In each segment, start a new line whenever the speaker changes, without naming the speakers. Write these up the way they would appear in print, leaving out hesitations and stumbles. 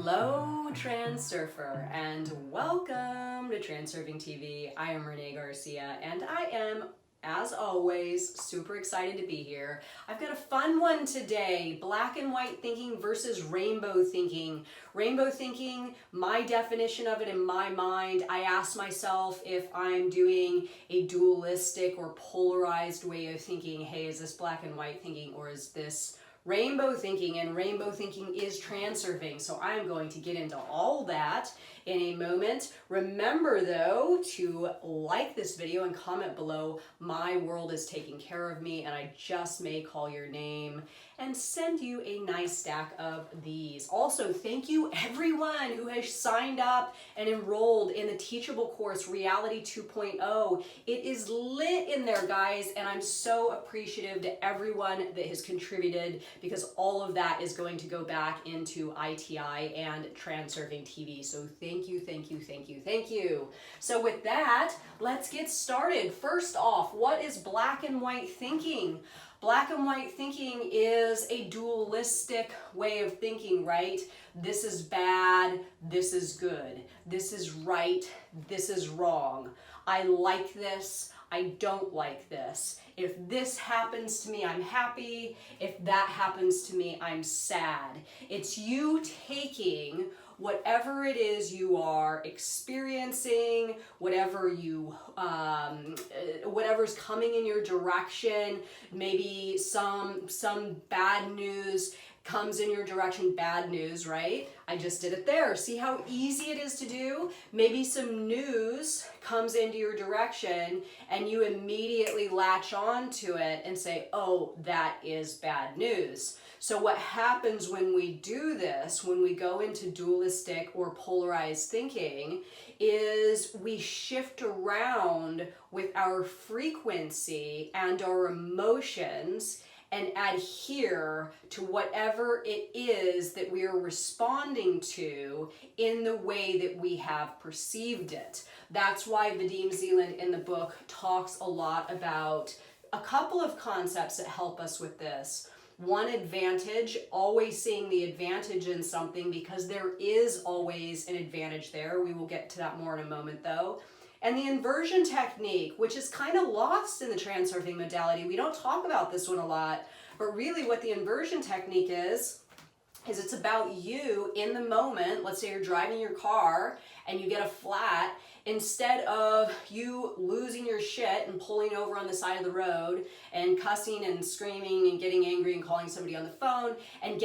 Hello, Transurfer, and welcome to TransurfingTV. I am Renee Garcia, and I am, as always, super excited to be here. I've got a fun one today, black and white thinking versus rainbow thinking. Rainbow thinking, my definition of it in my mind, I ask myself if I'm doing a dualistic or polarized way of thinking, hey, is this black and white thinking, or is this rainbow thinking? And rainbow thinking is transurfing. So I'm going to get into all that in a moment. Remember though to like this video and comment below. My world is taking care of me and I just may call your name and send you a nice stack of these. Also, thank you everyone who has signed up and enrolled in the teachable course Reality 2.0. It is lit in there, guys, and I'm so appreciative to everyone that has contributed, because all of that is going to go back into ITI and TransurfingTV. So thank you, thank you, thank you, thank you. So with that, let's get started. First off, what is black and white thinking? Black and white thinking is a dualistic way of thinking, right? This is bad, this is good. This is right, this is wrong. I like this, I don't like this. If this happens to me, I'm happy. If that happens to me, I'm sad. It's you taking whatever it is you are experiencing, whatever's coming in your direction, maybe some bad news comes in your direction, bad news, right? I just did it there. See how easy it is to do? Maybe some news comes into your direction and you immediately latch on to it and say, oh, that is bad news. So what happens when we do this, when we go into dualistic or polarized thinking, is we shift around with our frequency and our emotions and adhere to whatever it is that we are responding to in the way that we have perceived it. That's why Vadim Zeland in the book talks a lot about a couple of concepts that help us with this. One, advantage, always seeing the advantage in something, because there is always an advantage there. We will get to that more in a moment though. And the inversion technique, which is kind of lost in the transurfing modality. We don't talk about this one a lot, but really what the inversion technique is it's about you in the moment. Let's say you're driving your car and you get a flat. Instead of you losing your shit and pulling over on the side of the road and cussing and screaming and getting angry and calling somebody on the phone and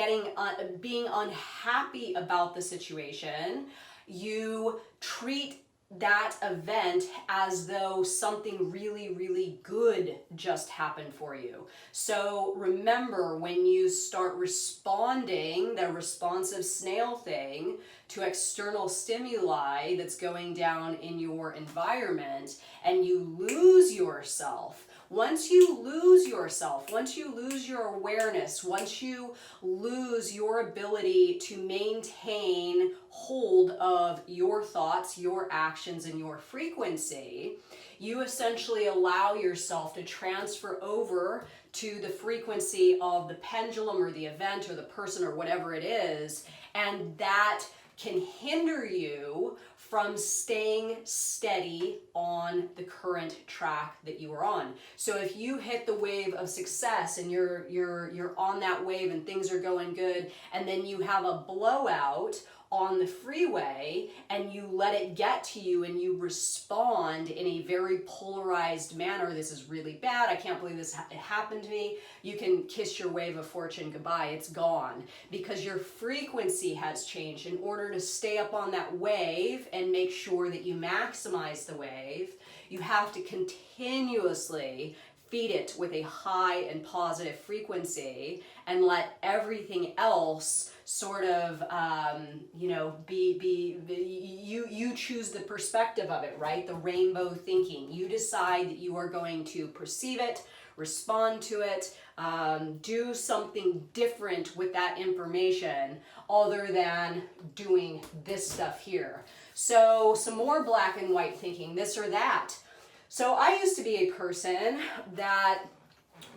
being unhappy about the situation, you treat that event as though something really, really good just happened for you. So remember, when you start responding, the responsive snail thing, to external stimuli that's going down in your environment, and you lose yourself, once you lose yourself, once you lose your awareness, once you lose your ability to maintain hold of your thoughts, your actions, and your frequency, you essentially allow yourself to transfer over to the frequency of the pendulum or the event or the person or whatever it is, and that can hinder you from staying steady on the current track that you are on. So if you hit the wave of success and you're on that wave and things are going good, and then you have a blowout on the freeway and you let it get to you and you respond in a very polarized manner, this is really bad, I can't believe this happened to me, you can kiss your wave of fortune goodbye. It's gone, because your frequency has changed. In order to stay up on that wave and make sure that you maximize the wave, you have to continuously feed it with a high and positive frequency and let everything else sort of, you choose the perspective of it, right? The rainbow thinking. You decide that you are going to perceive it, respond to it, do something different with that information other than doing this stuff here. So some more black and white thinking, this or that. So I used to be a person that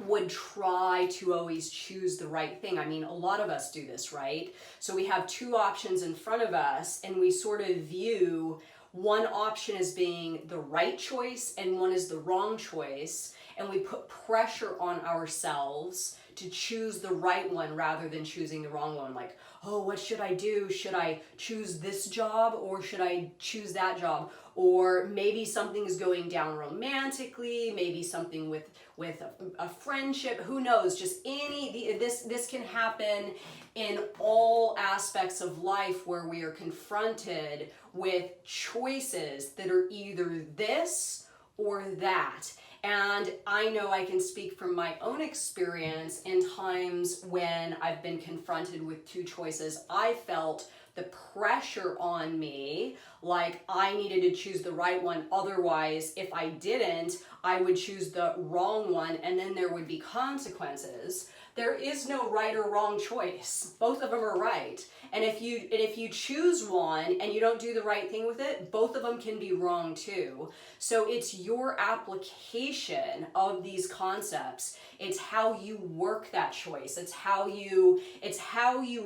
would try to always choose the right thing. I mean, a lot of us do this, right? So we have two options in front of us, and we sort of view one option as being the right choice and one is the wrong choice, and we put pressure on ourselves to choose the right one rather than choosing the wrong one. Like, oh, what should I do? Should I choose this job or should I choose that job? Or maybe something is going down romantically, maybe something with a friendship, who knows? Just this can happen in all aspects of life where we are confronted with choices that are either this or that. And I know I can speak from my own experience in times when I've been confronted with two choices. I felt the pressure on me, like I needed to choose the right one. Otherwise, if I didn't, I would choose the wrong one, and then there would be consequences. There is no right or wrong choice. Both of them are right. And if you choose one and you don't do the right thing with it, both of them can be wrong too. So it's your application of these concepts. It's how you work that choice. It's how you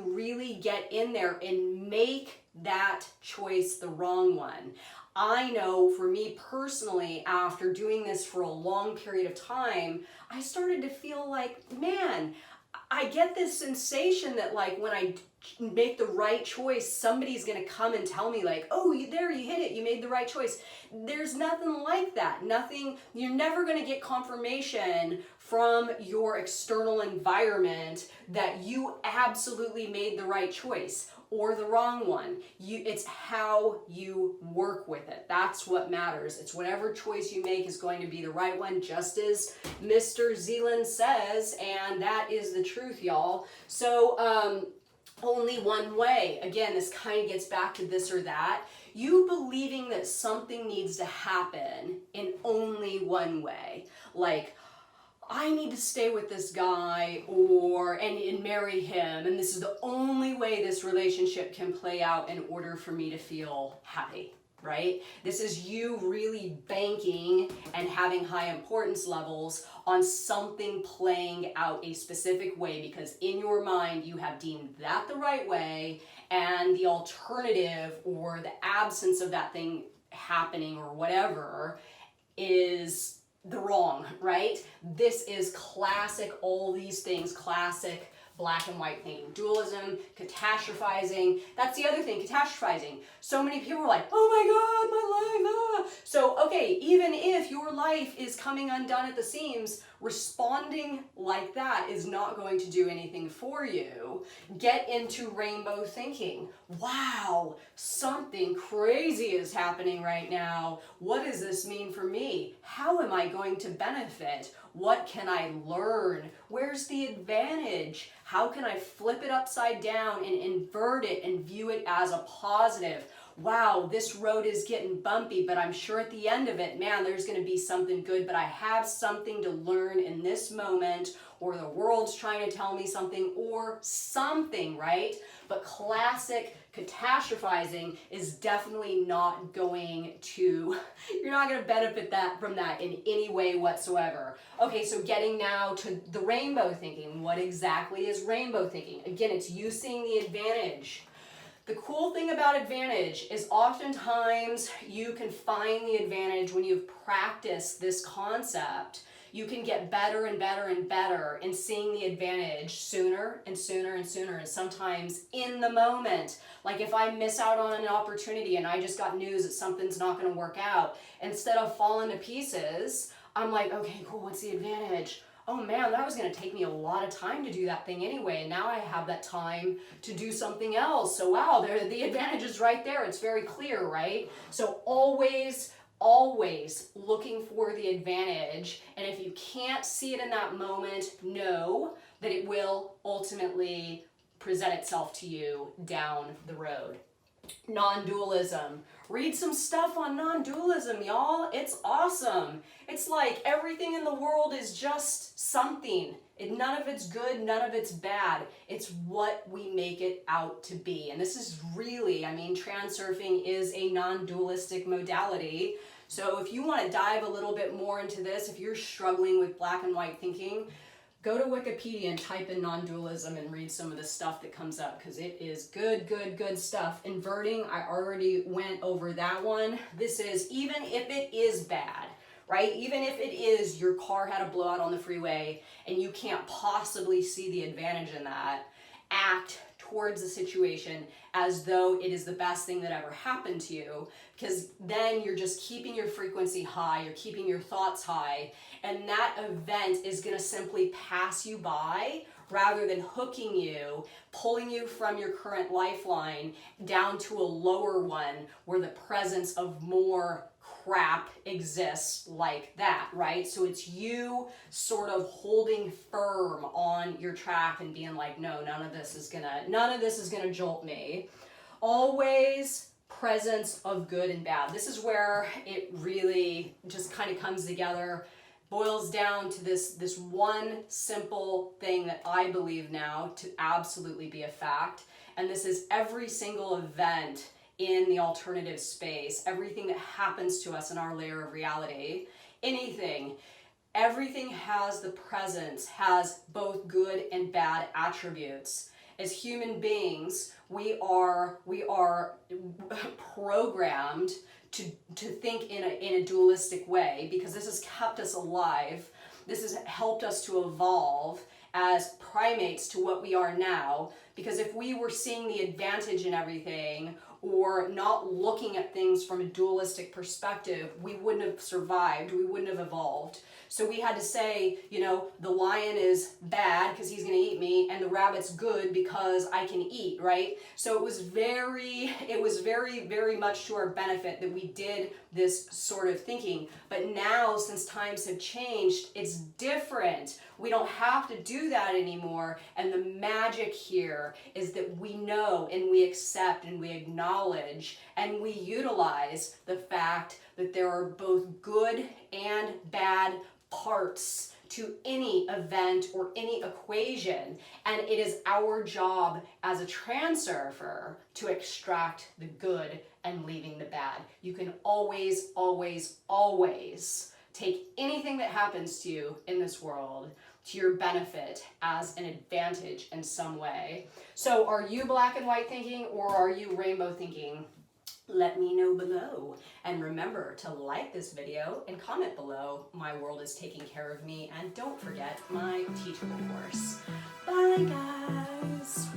really get in there and make that choice the wrong one. I know for me personally, after doing this for a long period of time, I started to feel like, man, I get this sensation that like when I make the right choice, somebody's gonna come and tell me like, oh, there, you hit it, you made the right choice. There's nothing like that. Nothing, you're never gonna get confirmation from your external environment that you absolutely made the right choice or the wrong one. It's how you work with it. That's what matters. It's whatever choice you make is going to be the right one, just as Mr. Zeland says, and that is the truth, y'all. So only one way. Again, this kind of gets back to this or that. You believing that something needs to happen in only one way. Like, I need to stay with this guy and marry him, and this is the only way this relationship can play out in order for me to feel happy, right? This is you really banking and having high importance levels on something playing out a specific way because in your mind you have deemed that the right way, and the alternative or the absence of that thing happening or whatever is the wrong, right? This is classic, all these things, classic black and white thinking. Dualism, catastrophizing. That's the other thing, catastrophizing. So many people are like, oh my God, my life, ah. So, okay, even if your life is coming undone at the seams, responding like that is not going to do anything for you. Get into rainbow thinking. Wow, something crazy is happening right now. What does this mean for me? How am I going to benefit? What can I learn? Where's the advantage? How can I flip it upside down and invert it and view it as a positive? Wow, this road is getting bumpy, but I'm sure at the end of it, man, there's going to be something good, but I have something to learn in this moment, or the world's trying to tell me something, or something, right? But classic catastrophizing is definitely not going to, you're not going to benefit from that in any way whatsoever. Okay, so getting now to the rainbow thinking. What exactly is rainbow thinking? Again, it's you seeing the advantage. The cool thing about advantage is oftentimes you can find the advantage when you've practiced this concept. You can get better and better and better in seeing the advantage sooner and sooner and sooner, and sometimes in the moment. Like if I miss out on an opportunity and I just got news that something's not going to work out, instead of falling to pieces, I'm like, okay, cool, what's the advantage? Oh man, that was going to take me a lot of time to do that thing anyway, and now I have that time to do something else. So wow, the advantage is right there. It's very clear, right? So always looking for the advantage, and if you can't see it in that moment, know that it will ultimately present itself to you down the road. Non-dualism. Read some stuff on non-dualism, y'all. It's awesome. It's like everything in the world is just something. None of it's good, none of it's bad. It's what we make it out to be. And this is really, transurfing is a non-dualistic modality. So if you want to dive a little bit more into this, if you're struggling with black and white thinking, go to Wikipedia and type in non-dualism and read some of the stuff that comes up, because it is good, good, good stuff. Inverting, I already went over that one. This is, even if it is bad, right? Even if it is your car had a blowout on the freeway and you can't possibly see the advantage in that, act towards the situation as though it is the best thing that ever happened to you, because then you're just keeping your frequency high, you're keeping your thoughts high, and that event is going to simply pass you by rather than hooking you, pulling you from your current lifeline down to a lower one where the presence of more crap exists like that, right? So it's you sort of holding firm on your track and being like, no, none of this is gonna jolt me. Always presence of good and bad. This is where it really just kind of comes together, boils down to this one simple thing that I believe now to absolutely be a fact. And this is every single event in the alternative space, everything that happens to us in our layer of reality, everything has the presence, has both good and bad attributes. As human beings, we are programmed to think in a dualistic way, because this has kept us alive. This has helped us to evolve as primates to what we are now, because if we were seeing the advantage in everything, or not looking at things from a dualistic perspective, we wouldn't have survived, we wouldn't have evolved. So we had to say, you know, the lion is bad because he's gonna eat me, and the rabbit's good because I can eat, right? So it was very, very much to our benefit that we did this sort of thinking. But now, since times have changed, it's different. We don't have to do that anymore. And the magic here is that we know and we accept and we acknowledge and we utilize the fact that there are both good and bad parts to any event or any equation, and it is our job as a transurfer to extract the good and leaving the bad. You can always, always, always take anything that happens to you in this world to your benefit as an advantage in some way. So are you black and white thinking, or are you rainbow thinking? Let me know below. And remember to like this video and comment below. My world is taking care of me. And don't forget my teachable course. Bye, guys.